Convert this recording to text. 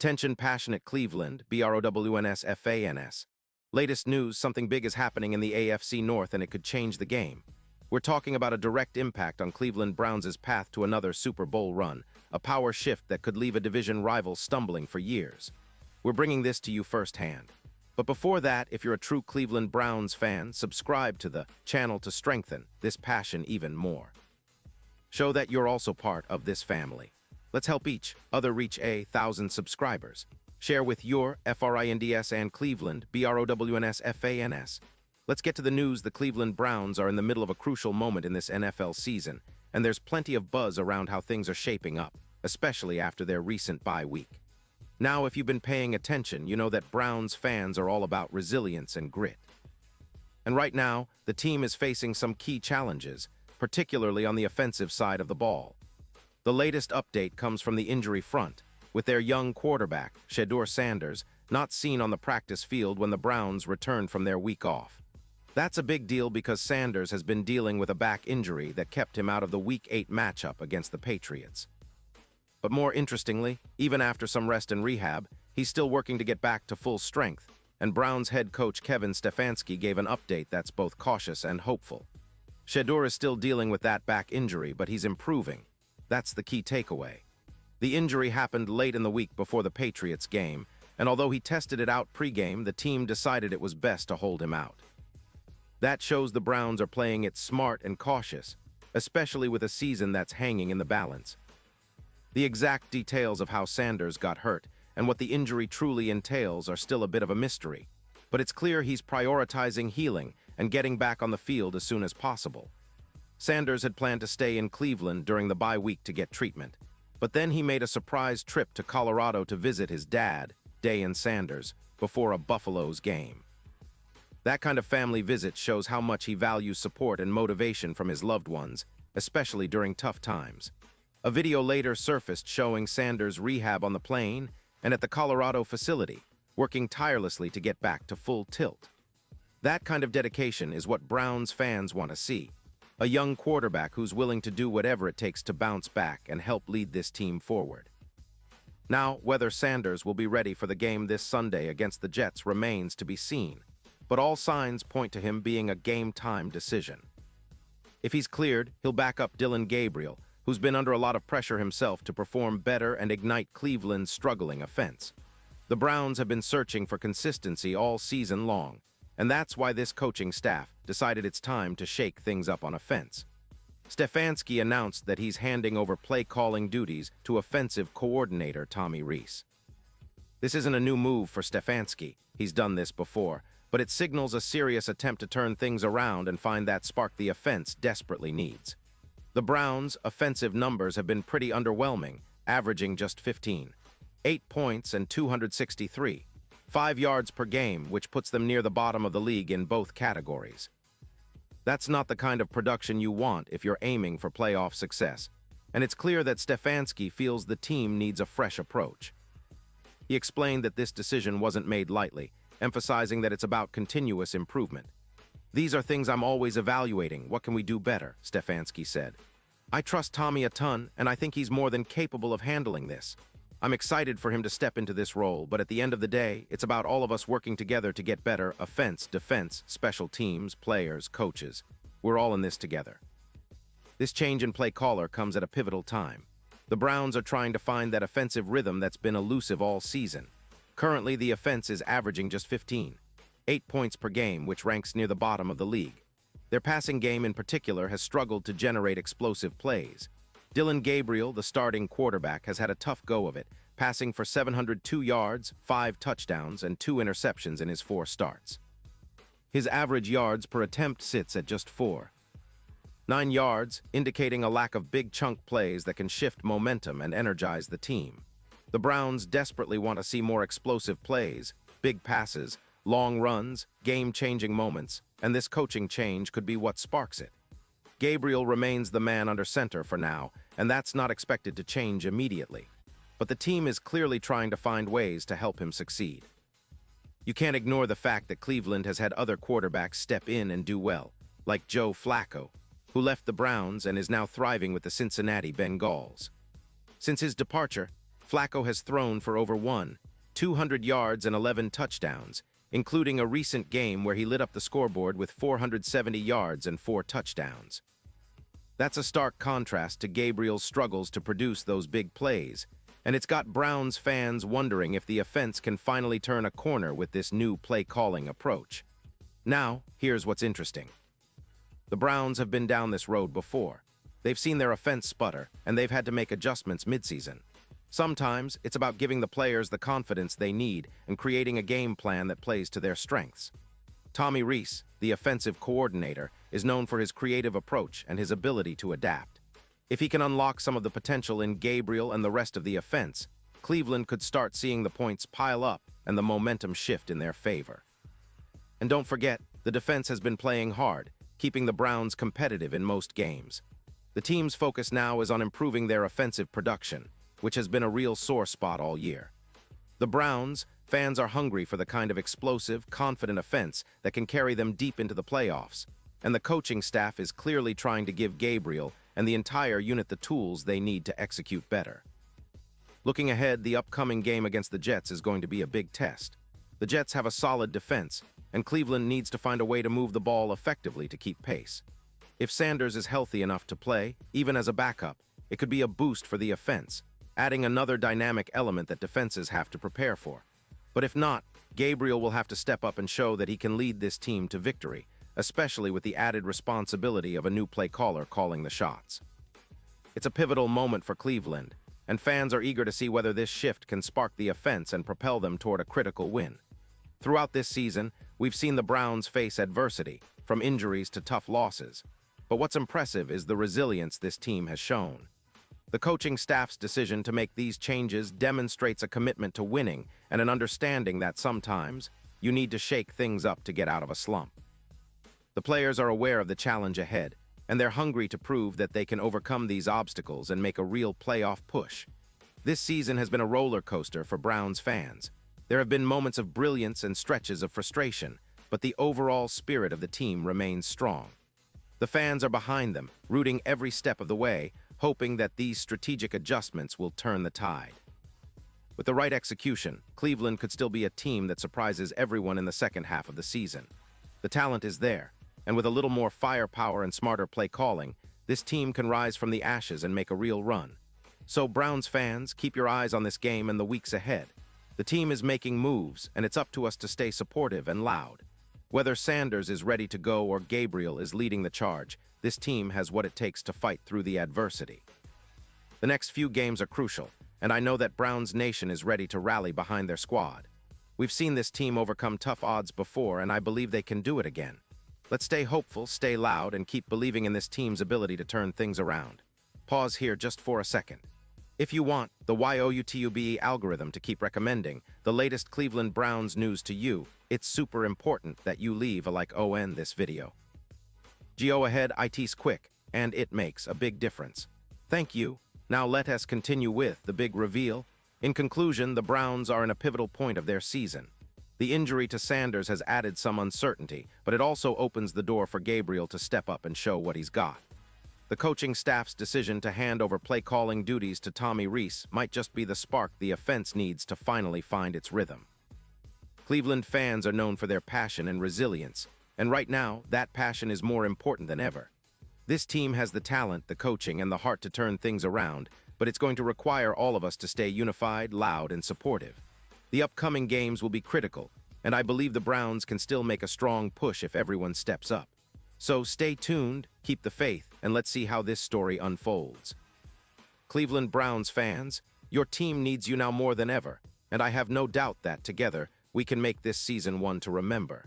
Attention passionate Cleveland, BROWNS. Latest news, something big is happening in the AFC North and it could change the game. We're talking about a direct impact on Cleveland Browns' path to another Super Bowl run, a power shift that could leave a division rival stumbling for years. We're bringing this to you firsthand. But before that, if you're a true Cleveland Browns fan, subscribe to the channel to strengthen this passion even more. Show that you're also part of this family. Let's help each other reach 1,000 subscribers. Share with your FRINDS and Cleveland, BROWNS. Let's get to the news. The Cleveland Browns are in the middle of a crucial moment in this NFL season, and there's plenty of buzz around how things are shaping up, especially after their recent bye week. Now, if you've been paying attention, you know that Browns fans are all about resilience and grit. And right now, the team is facing some key challenges, particularly on the offensive side of the ball. The latest update comes from the injury front, with their young quarterback, Shedeur Sanders, not seen on the practice field when the Browns returned from their week off. That's a big deal because Sanders has been dealing with a back injury that kept him out of the Week 8 matchup against the Patriots. But more interestingly, even after some rest and rehab, he's still working to get back to full strength, and Browns head coach Kevin Stefanski gave an update that's both cautious and hopeful. Shedeur is still dealing with that back injury, but he's improving. That's the key takeaway. The injury happened late in the week before the Patriots game, and although he tested it out pre-game, the team decided it was best to hold him out. That shows the Browns are playing it smart and cautious, especially with a season that's hanging in the balance. The exact details of how Sanders got hurt and what the injury truly entails are still a bit of a mystery, but it's clear he's prioritizing healing and getting back on the field as soon as possible. Sanders had planned to stay in Cleveland during the bye week to get treatment, but then he made a surprise trip to Colorado to visit his dad, Deion Sanders, before a Buffaloes game. That kind of family visit shows how much he values support and motivation from his loved ones, especially during tough times. A video later surfaced showing Sanders' rehab on the plane and at the Colorado facility, working tirelessly to get back to full tilt. That kind of dedication is what Browns fans want to see. A young quarterback who's willing to do whatever it takes to bounce back and help lead this team forward. Now, whether Sanders will be ready for the game this Sunday against the Jets remains to be seen, but all signs point to him being a game-time decision. If he's cleared, he'll back up Dillon Gabriel, who's been under a lot of pressure himself to perform better and ignite Cleveland's struggling offense. The Browns have been searching for consistency all season long, and that's why this coaching staff decided it's time to shake things up on offense. Stefanski announced that he's handing over play-calling duties to offensive coordinator Tommy Rees. This isn't a new move for Stefanski. He's done this before, but it signals a serious attempt to turn things around and find that spark the offense desperately needs. The Browns' offensive numbers have been pretty underwhelming, averaging just 15. 8 points and 263. 5 yards per game, which puts them near the bottom of the league in both categories. That's not the kind of production you want if you're aiming for playoff success, and it's clear that Stefanski feels the team needs a fresh approach. He explained that this decision wasn't made lightly, emphasizing that it's about continuous improvement. "These are things I'm always evaluating. What can we do better?" Stefanski said. "I trust Tommy a ton, and I think he's more than capable of handling this. I'm excited for him to step into this role, but at the end of the day, it's about all of us working together to get better: offense, defense, special teams, players, coaches. We're all in this together." This change in play caller comes at a pivotal time. The Browns are trying to find that offensive rhythm that's been elusive all season. Currently, the offense is averaging just 15. 8 points per game, which ranks near the bottom of the league. Their passing game in particular has struggled to generate explosive plays. Dillon Gabriel, the starting quarterback, has had a tough go of it, passing for 702 yards, 5 touchdowns, and 2 interceptions in his 4 starts. His average yards per attempt sits at just 4. 9 yards, indicating a lack of big chunk plays that can shift momentum and energize the team. The Browns desperately want to see more explosive plays, big passes, long runs, game-changing moments, and this coaching change could be what sparks it. Gabriel remains the man under center for now, and that's not expected to change immediately. But the team is clearly trying to find ways to help him succeed. You can't ignore the fact that Cleveland has had other quarterbacks step in and do well, like Joe Flacco, who left the Browns and is now thriving with the Cincinnati Bengals. Since his departure, Flacco has thrown for over 200 yards and 11 touchdowns, including a recent game where he lit up the scoreboard with 470 yards and 4 touchdowns. That's a stark contrast to Gabriel's struggles to produce those big plays, and it's got Browns fans wondering if the offense can finally turn a corner with this new play-calling approach. Now, here's what's interesting. The Browns have been down this road before. They've seen their offense sputter, and they've had to make adjustments mid-season. Sometimes, it's about giving the players the confidence they need and creating a game plan that plays to their strengths. Tommy Rees, the offensive coordinator, is known for his creative approach and his ability to adapt. If he can unlock some of the potential in Gabriel and the rest of the offense, Cleveland could start seeing the points pile up and the momentum shift in their favor. And don't forget, the defense has been playing hard, keeping the Browns competitive in most games. The team's focus now is on improving their offensive production, which has been a real sore spot all year. The Browns fans are hungry for the kind of explosive, confident offense that can carry them deep into the playoffs, and the coaching staff is clearly trying to give Gabriel and the entire unit the tools they need to execute better. Looking ahead, the upcoming game against the Jets is going to be a big test. The Jets have a solid defense, and Cleveland needs to find a way to move the ball effectively to keep pace. If Sanders is healthy enough to play, even as a backup, it could be a boost for the offense, adding another dynamic element that defenses have to prepare for. But if not, Gabriel will have to step up and show that he can lead this team to victory, especially with the added responsibility of a new play caller calling the shots. It's a pivotal moment for Cleveland, and fans are eager to see whether this shift can spark the offense and propel them toward a critical win. Throughout this season, we've seen the Browns face adversity, from injuries to tough losses. But what's impressive is the resilience this team has shown. The coaching staff's decision to make these changes demonstrates a commitment to winning and an understanding that sometimes you need to shake things up to get out of a slump. The players are aware of the challenge ahead, and they're hungry to prove that they can overcome these obstacles and make a real playoff push. This season has been a roller coaster for Browns fans. There have been moments of brilliance and stretches of frustration, but the overall spirit of the team remains strong. The fans are behind them, rooting every step of the way, hoping that these strategic adjustments will turn the tide. With the right execution, Cleveland could still be a team that surprises everyone in the second half of the season. The talent is there, and with a little more firepower and smarter play calling, this team can rise from the ashes and make a real run. So Browns fans, keep your eyes on this game and the weeks ahead. The team is making moves, and it's up to us to stay supportive and loud. Whether Sanders is ready to go or Gabriel is leading the charge, this team has what it takes to fight through the adversity. The next few games are crucial, and I know that Browns Nation is ready to rally behind their squad. We've seen this team overcome tough odds before, and I believe they can do it again. Let's stay hopeful, stay loud, and keep believing in this team's ability to turn things around. Pause here just for a second. If you want the YOUTUBE algorithm to keep recommending the latest Cleveland Browns news to you, it's super important that you leave a like on this video. Go ahead, it's quick, and it makes a big difference. Thank you. Now let us continue with the big reveal. In conclusion, the Browns are in a pivotal point of their season. The injury to Sanders has added some uncertainty, but it also opens the door for Gabriel to step up and show what he's got. The coaching staff's decision to hand over play-calling duties to Tommy Rees might just be the spark the offense needs to finally find its rhythm. Cleveland fans are known for their passion and resilience, and right now, that passion is more important than ever. This team has the talent, the coaching, and the heart to turn things around, but it's going to require all of us to stay unified, loud, and supportive. The upcoming games will be critical, and I believe the Browns can still make a strong push if everyone steps up. So stay tuned, keep the faith, and let's see how this story unfolds. Cleveland Browns fans, your team needs you now more than ever, and I have no doubt that, together, we can make this season one to remember.